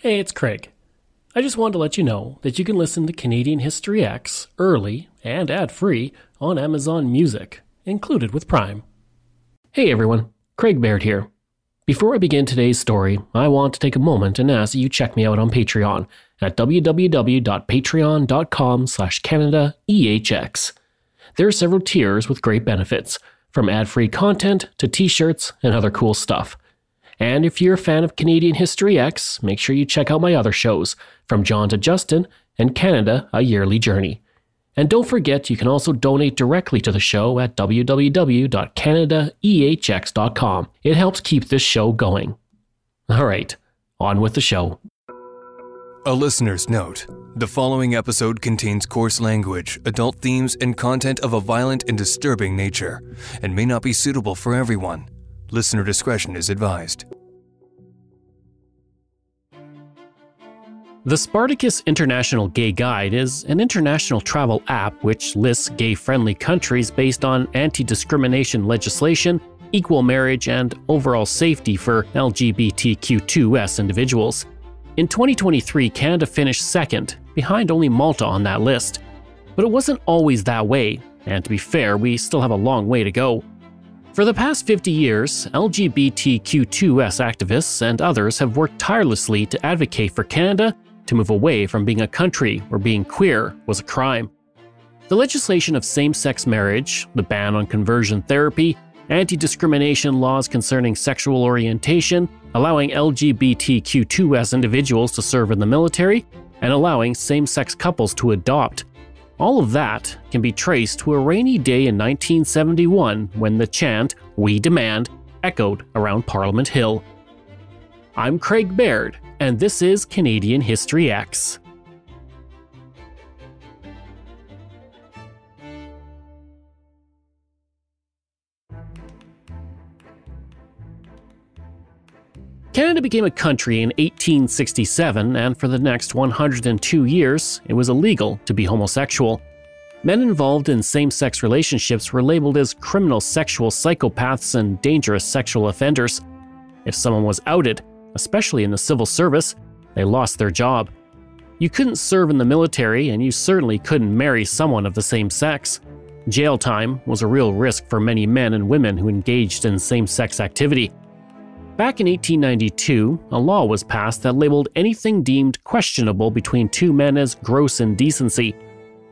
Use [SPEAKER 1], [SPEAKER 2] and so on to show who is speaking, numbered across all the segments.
[SPEAKER 1] Hey, it's Craig. I just wanted to let you know that you can listen to Canadian History X early and ad-free on Amazon Music, included with Prime. Hey everyone, Craig Baird here. Before I begin today's story, I want to take a moment and ask that you check me out on Patreon at www.patreon.com/CanadaEHX. There are several tiers with great benefits, from ad-free content to t-shirts and other cool stuff. And if you're a fan of Canadian History X, make sure you check out my other shows, From John to Justin and Canada, A Yearly Journey. And don't forget, you can also donate directly to the show at www.canadaehx.com. It helps keep this show going. Alright, on with the show.
[SPEAKER 2] A listener's note. The following episode contains coarse language, adult themes, and content of a violent and disturbing nature, and may not be suitable for everyone. Listener discretion is advised.
[SPEAKER 1] The Spartacus International Gay Guide is an international travel app which lists gay-friendly countries based on anti-discrimination legislation, equal marriage, and overall safety for LGBTQ2S individuals. In 2023, Canada finished second, behind only Malta on that list. But it wasn't always that way, and to be fair, we still have a long way to go. For the past 50 years, LGBTQ2S activists and others have worked tirelessly to advocate for Canada to move away from being a country where being queer was a crime. The legislation of same-sex marriage, the ban on conversion therapy, anti-discrimination laws concerning sexual orientation, allowing LGBTQ2S individuals to serve in the military, and allowing same-sex couples to adopt. All of that can be traced to a rainy day in 1971 when the chant, "We Demand," echoed around Parliament Hill. I'm Craig Baird, and this is Canadian History X. Canada became a country in 1867, and for the next 102 years, it was illegal to be homosexual. Men involved in same-sex relationships were labeled as criminal sexual psychopaths and dangerous sexual offenders. If someone was outed, especially in the civil service, they lost their job. You couldn't serve in the military, and you certainly couldn't marry someone of the same sex. Jail time was a real risk for many men and women who engaged in same-sex activity. Back in 1892, a law was passed that labeled anything deemed questionable between two men as gross indecency.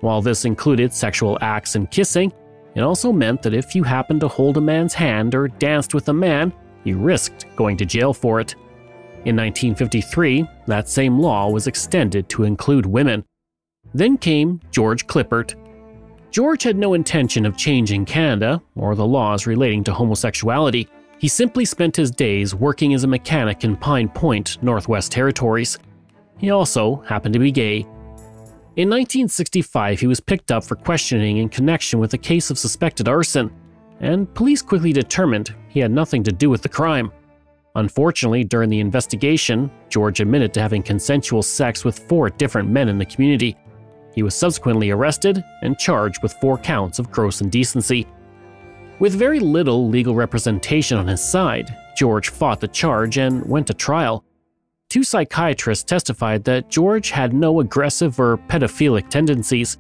[SPEAKER 1] While this included sexual acts and kissing, it also meant that if you happened to hold a man's hand or danced with a man, you risked going to jail for it. In 1953, that same law was extended to include women. Then came George Clippert. George had no intention of changing Canada or the laws relating to homosexuality. He simply spent his days working as a mechanic in Pine Point, Northwest Territories. He also happened to be gay. In 1965, he was picked up for questioning in connection with a case of suspected arson, and police quickly determined he had nothing to do with the crime. Unfortunately, during the investigation, George admitted to having consensual sex with 4 different men in the community. He was subsequently arrested and charged with 4 counts of gross indecency. With very little legal representation on his side, George fought the charge and went to trial. 2 psychiatrists testified that George had no aggressive or pedophilic tendencies.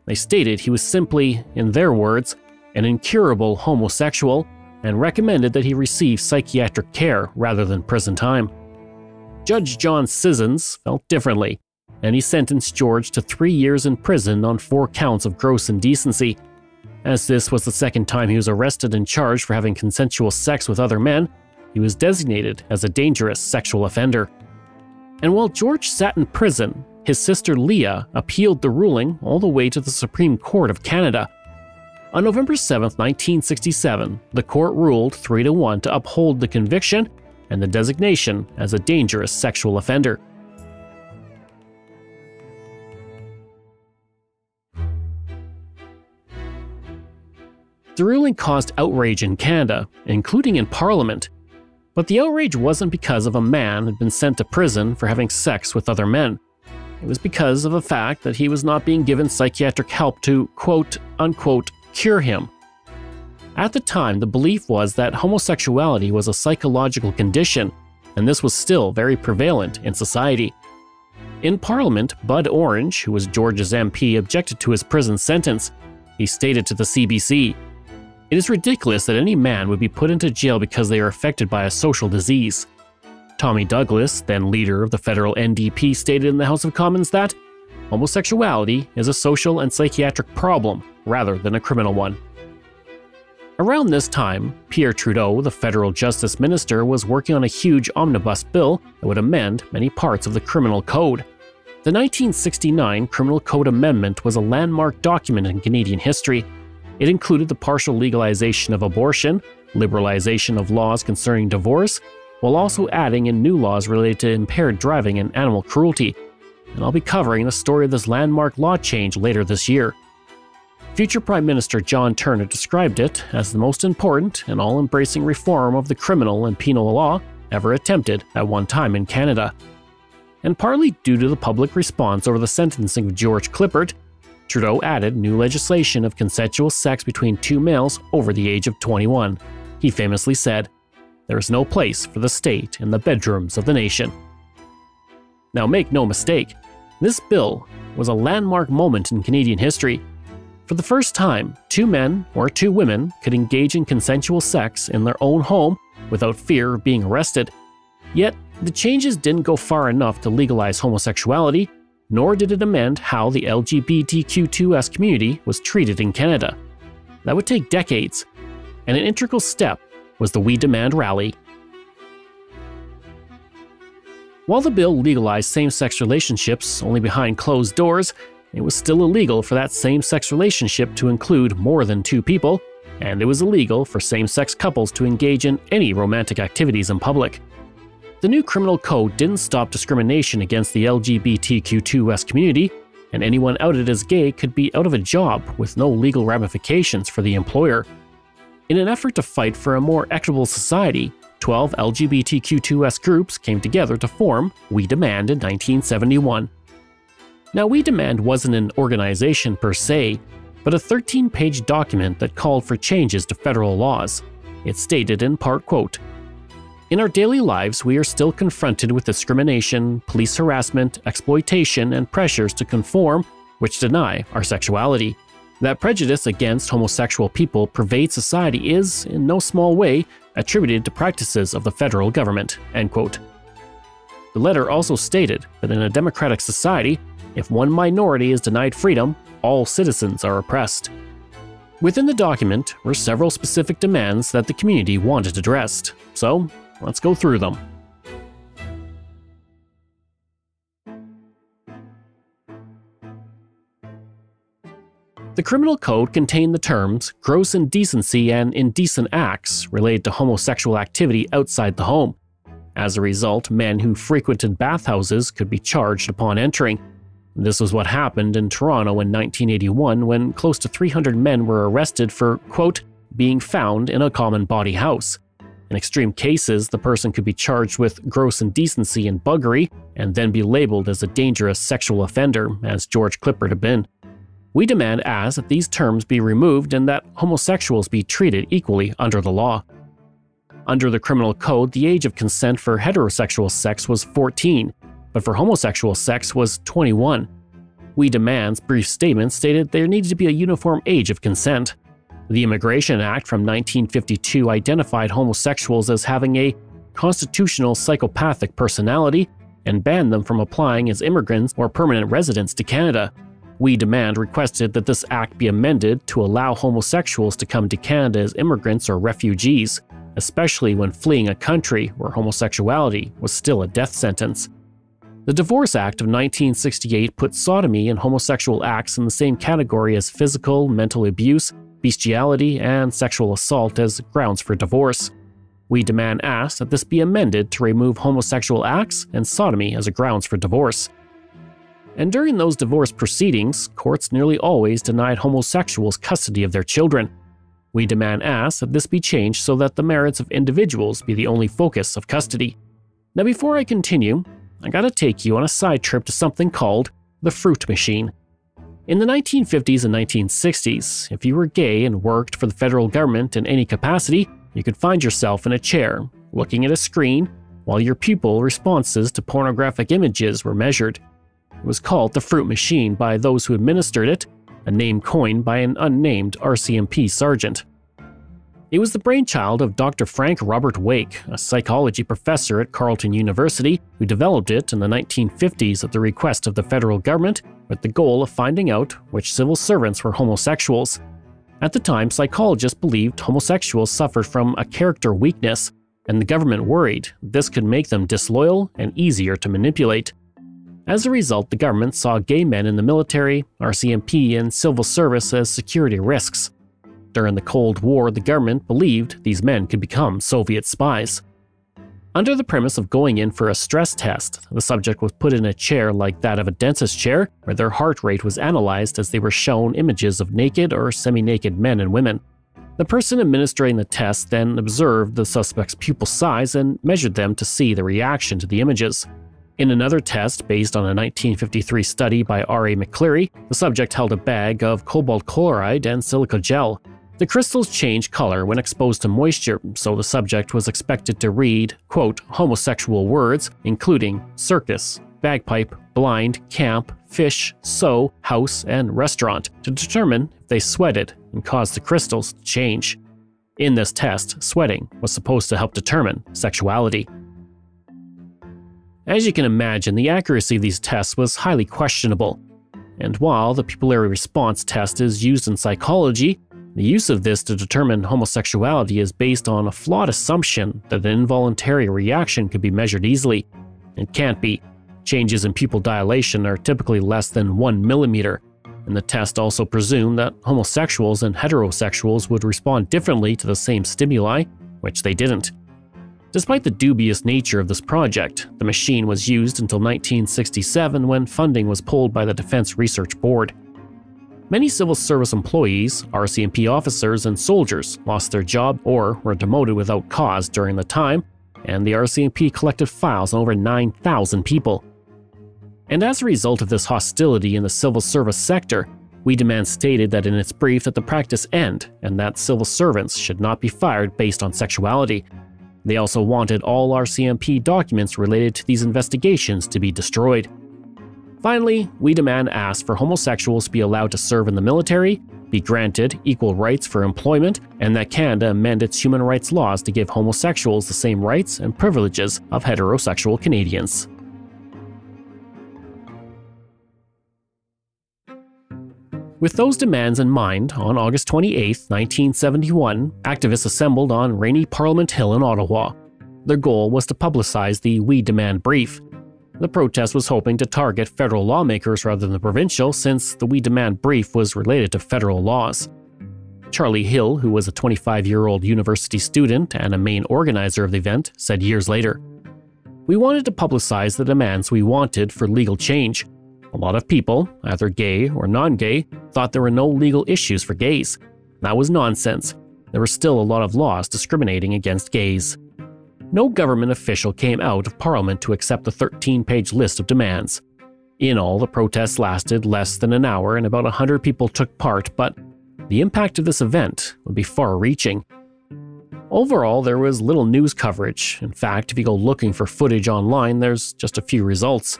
[SPEAKER 1] They stated he was simply, in their words, an incurable homosexual, and recommended that he receive psychiatric care rather than prison time. Judge John Sissons felt differently, and he sentenced George to 3 years in prison on 4 counts of gross indecency. As this was the second time he was arrested and charged for having consensual sex with other men, he was designated as a dangerous sexual offender. And while George sat in prison, his sister Leah appealed the ruling all the way to the Supreme Court of Canada. On November 7, 1967, the court ruled 3-1 to uphold the conviction and the designation as a dangerous sexual offender. The ruling caused outrage in Canada, including in Parliament. But the outrage wasn't because of a man who had been sent to prison for having sex with other men. It was because of the fact that he was not being given psychiatric help to, quote-unquote, cure him. At the time, the belief was that homosexuality was a psychological condition and this was still very prevalent in society. In Parliament, Bud Orange, who was George's MP, objected to his prison sentence. He stated to the CBC, "It is ridiculous that any man would be put into jail because they are affected by a social disease." Tommy Douglas, then leader of the federal NDP, stated in the House of Commons that homosexuality is a social and psychiatric problem rather than a criminal one. Around this time, Pierre Trudeau, the federal justice minister, was working on a huge omnibus bill that would amend many parts of the criminal code. The 1969 Criminal Code Amendment was a landmark document in Canadian history. It included the partial legalization of abortion, liberalization of laws concerning divorce, while also adding in new laws related to impaired driving and animal cruelty. And I'll be covering the story of this landmark law change later this year. Future Prime Minister John Turner described it as the most important and all-embracing reform of the criminal and penal law ever attempted at one time in Canada. And partly due to the public response over the sentencing of George Clippert, Trudeau added new legislation of consensual sex between two males over the age of 21. He famously said, "There is no place for the state in the bedrooms of the nation." Now make no mistake, this bill was a landmark moment in Canadian history. For the first time, two men or two women could engage in consensual sex in their own home without fear of being arrested. Yet, the changes didn't go far enough to legalize homosexuality, nor did it amend how the LGBTQ2S community was treated in Canada. That would take decades, and an integral step was the We Demand rally. While the bill legalized same-sex relationships only behind closed doors, it was still illegal for that same-sex relationship to include more than two people, and it was illegal for same-sex couples to engage in any romantic activities in public. The new criminal code didn't stop discrimination against the LGBTQ2S community, and anyone outed as gay could be out of a job with no legal ramifications for the employer. In an effort to fight for a more equitable society, 12 LGBTQ2S groups came together to form We Demand in 1971. Now, We Demand wasn't an organization per se, but a 13-page document that called for changes to federal laws. It stated in part, quote, "In our daily lives, we are still confronted with discrimination, police harassment, exploitation, and pressures to conform which deny our sexuality. That prejudice against homosexual people pervades society is, in no small way, attributed to practices of the federal government." End quote. The letter also stated that in a democratic society, if one minority is denied freedom, all citizens are oppressed. Within the document were several specific demands that the community wanted addressed, so let's go through them. The criminal code contained the terms gross indecency and indecent acts related to homosexual activity outside the home. As a result, men who frequented bathhouses could be charged upon entering. This was what happened in Toronto in 1981 when close to 300 men were arrested for, quote, being found in a common body house. In extreme cases, the person could be charged with gross indecency and buggery and then be labeled as a dangerous sexual offender, as George Clippert had been. We Demand asks that these terms be removed and that homosexuals be treated equally under the law. Under the criminal code, the age of consent for heterosexual sex was 14, but for homosexual sex was 21. We Demand's brief statement stated there needed to be a uniform age of consent. The Immigration Act from 1952 identified homosexuals as having a constitutional psychopathic personality and banned them from applying as immigrants or permanent residents to Canada. We Demand requested that this act be amended to allow homosexuals to come to Canada as immigrants or refugees, especially when fleeing a country where homosexuality was still a death sentence. The Divorce Act of 1968 put sodomy and homosexual acts in the same category as physical, mental abuse, bestiality, and sexual assault as grounds for divorce. We Demand asks that this be amended to remove homosexual acts and sodomy as a grounds for divorce. And during those divorce proceedings, courts nearly always denied homosexuals custody of their children. We Demand asks that this be changed so that the merits of individuals be the only focus of custody. Now, before I continue, I gotta take you on a side trip to something called the fruit machine. In the 1950s and 1960s, if you were gay and worked for the federal government in any capacity, you could find yourself in a chair, looking at a screen, while your pupil responses to pornographic images were measured. It was called the Fruit Machine by those who administered it, a name coined by an unnamed RCMP sergeant. It was the brainchild of Dr. Frank Robert Wake, a psychology professor at Carleton University, who developed it in the 1950s at the request of the federal government with the goal of finding out which civil servants were homosexuals. At the time, psychologists believed homosexuals suffered from a character weakness, and the government worried this could make them disloyal and easier to manipulate. As a result, the government saw gay men in the military, RCMP, and civil service as security risks. During the Cold War, the government believed these men could become Soviet spies. Under the premise of going in for a stress test, the subject was put in a chair like that of a dentist chair, where their heart rate was analyzed as they were shown images of naked or semi-naked men and women. The person administering the test then observed the suspect's pupil size and measured them to see the reaction to the images. In another test, based on a 1953 study by R.A. McCleary, the subject held a bag of cobalt chloride and silica gel. The crystals change color when exposed to moisture, so the subject was expected to read, quote, homosexual words, including circus, bagpipe, blind, camp, fish, sew, house, and restaurant, to determine if they sweated and caused the crystals to change. In this test, sweating was supposed to help determine sexuality. As you can imagine, the accuracy of these tests was highly questionable. And while the pupillary response test is used in psychology, the use of this to determine homosexuality is based on a flawed assumption that an involuntary reaction could be measured easily. It can't be. Changes in pupil dilation are typically less than 1 millimeter, and the test also presumed that homosexuals and heterosexuals would respond differently to the same stimuli, which they didn't. Despite the dubious nature of this project, the machine was used until 1967 when funding was pulled by the Defense Research Board. Many civil service employees, RCMP officers, and soldiers lost their job or were demoted without cause during the time, and the RCMP collected files on over 9,000 people. And as a result of this hostility in the civil service sector, We Demand stated that in its brief that the practice end and that civil servants should not be fired based on sexuality. They also wanted all RCMP documents related to these investigations to be destroyed. Finally, We Demand asked for homosexuals to be allowed to serve in the military, be granted equal rights for employment, and that Canada amend its human rights laws to give homosexuals the same rights and privileges of heterosexual Canadians. With those demands in mind, on August 28, 1971, activists assembled on Rainy Parliament Hill in Ottawa. Their goal was to publicize the We Demand brief. The protest was hoping to target federal lawmakers rather than provincial, since the We Demand brief was related to federal laws. Charlie Hill, who was a 25-year-old university student and a main organizer of the event, said years later, "We wanted to publicize the demands we wanted for legal change. A lot of people, either gay or non-gay, thought there were no legal issues for gays. That was nonsense. There were still a lot of laws discriminating against gays." No government official came out of Parliament to accept the 13-page list of demands. In all, the protests lasted less than an hour and about 100 people took part, but the impact of this event would be far-reaching. Overall, there was little news coverage. In fact, if you go looking for footage online, there's just a few results.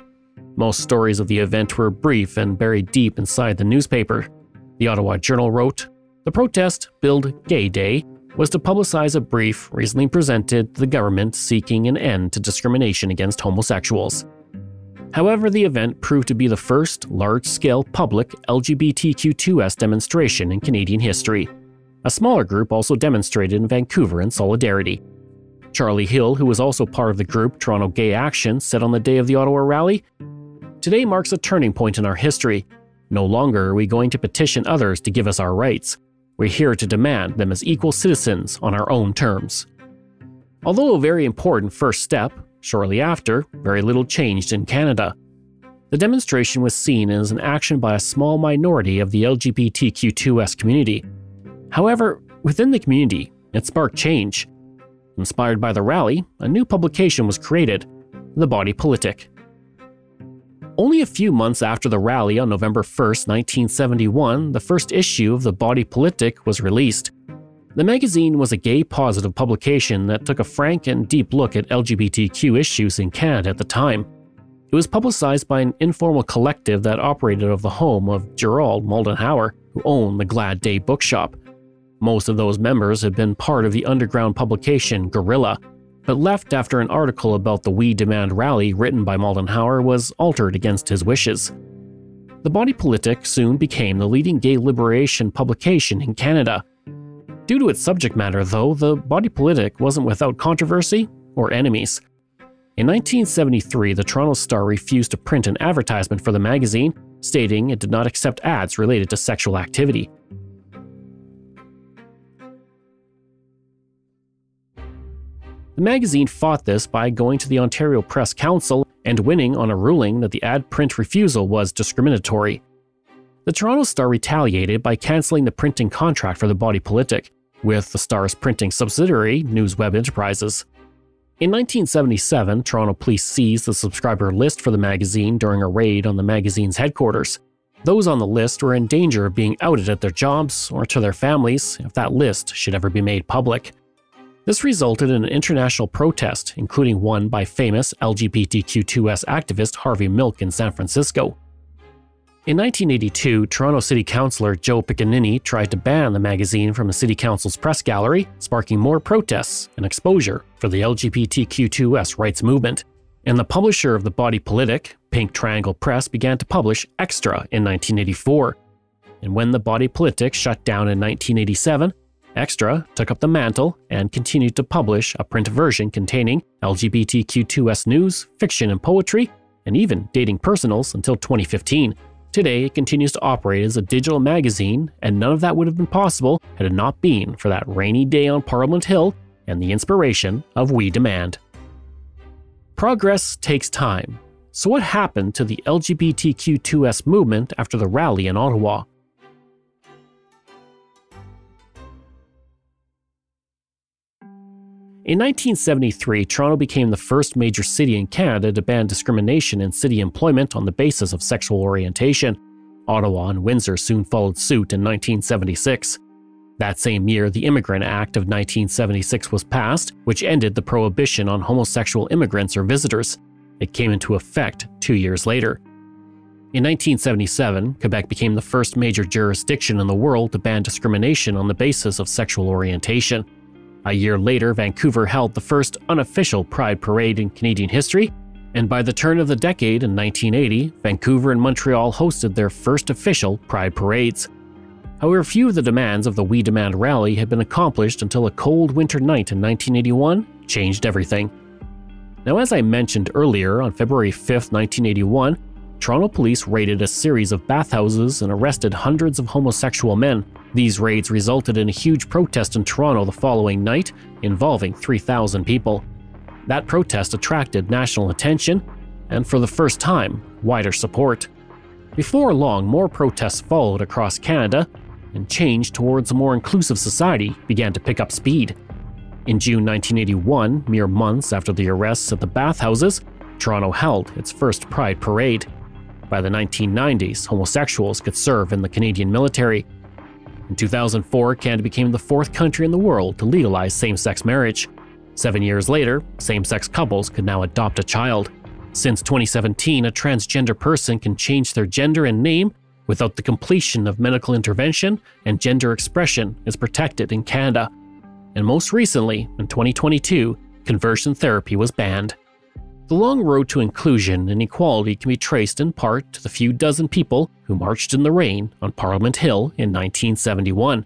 [SPEAKER 1] Most stories of the event were brief and buried deep inside the newspaper. The Ottawa Journal wrote, "The protest, billed Gay Day, was to publicize a brief recently presented to the government seeking an end to discrimination against homosexuals." However, the event proved to be the first large-scale public LGBTQ2S demonstration in Canadian history. A smaller group also demonstrated in Vancouver in solidarity. Charlie Hill, who was also part of the group Toronto Gay Action, said on the day of the Ottawa rally, "Today marks a turning point in our history. No longer are we going to petition others to give us our rights. We're here to demand them as equal citizens on our own terms." Although a very important first step, shortly after, very little changed in Canada. The demonstration was seen as an action by a small minority of the LGBTQ2S community. However, within the community, it sparked change. Inspired by the rally, a new publication was created, The Body Politic. Only a few months after the rally on November 1, 1971, the first issue of The Body Politic was released. The magazine was a gay-positive publication that took a frank and deep look at LGBTQ issues in Canada at the time. It was publicized by an informal collective that operated out of the home of Gerald Moldenhauer, who owned the Glad Day bookshop. Most of those members had been part of the underground publication Guerrilla, but left after an article about the We Demand rally written by Moldenhauer was altered against his wishes. The Body Politic soon became the leading gay liberation publication in Canada. Due to its subject matter, though, the Body Politic wasn't without controversy or enemies. In 1973, the Toronto Star refused to print an advertisement for the magazine, stating it did not accept ads related to sexual activity. The magazine fought this by going to the Ontario Press Council and winning on a ruling that the ad print refusal was discriminatory. The Toronto Star retaliated by cancelling the printing contract for the Body Politic, with the Star's printing subsidiary, NewsWeb Enterprises. In 1977, Toronto police seized the subscriber list for the magazine during a raid on the magazine's headquarters. Those on the list were in danger of being outed at their jobs or to their families if that list should ever be made public. This resulted in an international protest, including one by famous LGBTQ2S activist Harvey Milk in San Francisco. In 1982, Toronto City Councillor Joe Piccinini tried to ban the magazine from the City Council's press gallery, sparking more protests and exposure for the LGBTQ2S rights movement. And the publisher of the Body Politic, Pink Triangle Press, began to publish Extra in 1984. And when the Body Politic shut down in 1987, Extra took up the mantle and continued to publish a print version containing LGBTQ2S news, fiction and poetry, and even dating personals until 2015. Today, it continues to operate as a digital magazine, and none of that would have been possible had it not been for that rainy day on Parliament Hill and the inspiration of We Demand. Progress takes time. So what happened to the LGBTQ2S movement after the rally in Ottawa? In 1973, Toronto became the first major city in Canada to ban discrimination in city employment on the basis of sexual orientation. Ottawa and Windsor soon followed suit in 1976. That same year, the Immigrant Act of 1976 was passed, which ended the prohibition on homosexual immigrants or visitors. It came into effect 2 years later. In 1977, Quebec became the first major jurisdiction in the world to ban discrimination on the basis of sexual orientation. A year later, Vancouver held the first unofficial Pride Parade in Canadian history, and by the turn of the decade in 1980, Vancouver and Montreal hosted their first official Pride Parades. However, few of the demands of the We Demand rally had been accomplished until a cold winter night in 1981 changed everything. Now, as I mentioned earlier, on February 5, 1981, Toronto police raided a series of bathhouses and arrested hundreds of homosexual men. These raids resulted in a huge protest in Toronto the following night, involving 3,000 people. That protest attracted national attention, and for the first time, wider support. Before long, more protests followed across Canada, and change towards a more inclusive society began to pick up speed. In June 1981, mere months after the arrests at the bathhouses, Toronto held its first Pride Parade. By the 1990s, homosexuals could serve in the Canadian military. In 2004, Canada became the fourth country in the world to legalize same-sex marriage. 7 years later, same-sex couples could now adopt a child. Since 2017, a transgender person can change their gender and name without the completion of medical intervention, and gender expression is protected in Canada. And most recently, in 2022, conversion therapy was banned. The long road to inclusion and equality can be traced in part to the few dozen people who marched in the rain on Parliament Hill in 1971.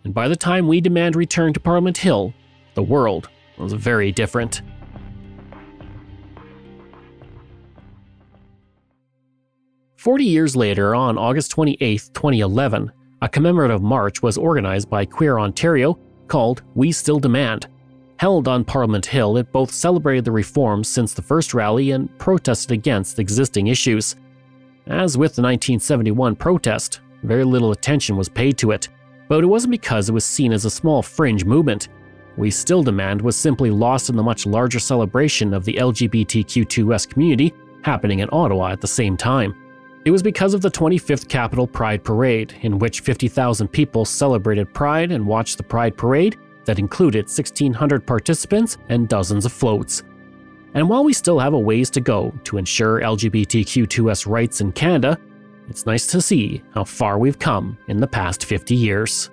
[SPEAKER 1] And by the time We Demand returned to Parliament Hill, the world was very different. "40 years later, on August 28, 2011, a commemorative march was organized by Queer Ontario called We Still Demand. Held on Parliament Hill, it both celebrated the reforms since the first rally and protested against existing issues. As with the 1971 protest, very little attention was paid to it, but it wasn't because it was seen as a small fringe movement. We Still Demand was simply lost in the much larger celebration of the LGBTQ2S community happening in Ottawa at the same time. It was because of the 25th Capitol Pride Parade, in which 50,000 people celebrated Pride and watched the Pride Parade that included 1,600 participants and dozens of floats. And while we still have a ways to go to ensure LGBTQ2S rights in Canada, it's nice to see how far we've come in the past 50 years.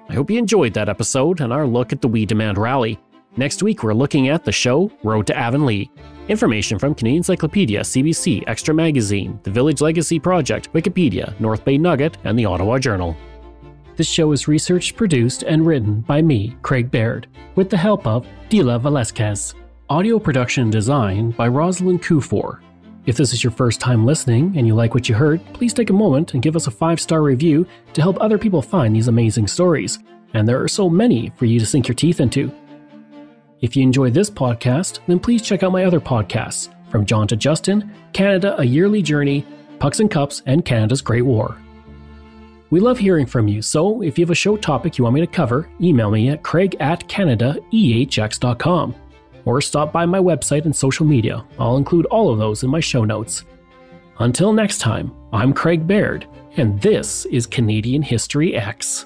[SPEAKER 1] I hope you enjoyed that episode and our look at the We Demand rally. Next week, we're looking at the show Road to Avonlea. Information from Canadian Encyclopedia, CBC, Extra Magazine, the Village Legacy Project, Wikipedia, North Bay Nugget, and the Ottawa Journal. This show is researched, produced, and written by me, Craig Baird, with the help of Dila Velasquez. Audio production and design by Rosalind Kufor. If this is your first time listening and you like what you heard, please take a moment and give us a 5-star review to help other people find these amazing stories. And there are so many for you to sink your teeth into. If you enjoyed this podcast, then please check out my other podcasts, From John to Justin, Canada, A Yearly Journey, Pucks and Cups, and Canada's Great War. We love hearing from you, so if you have a show topic you want me to cover, email me at craig@canadaehx.com. Or stop by my website and social media. I'll include all of those in my show notes. Until next time, I'm Craig Baird, and this is Canadian History X.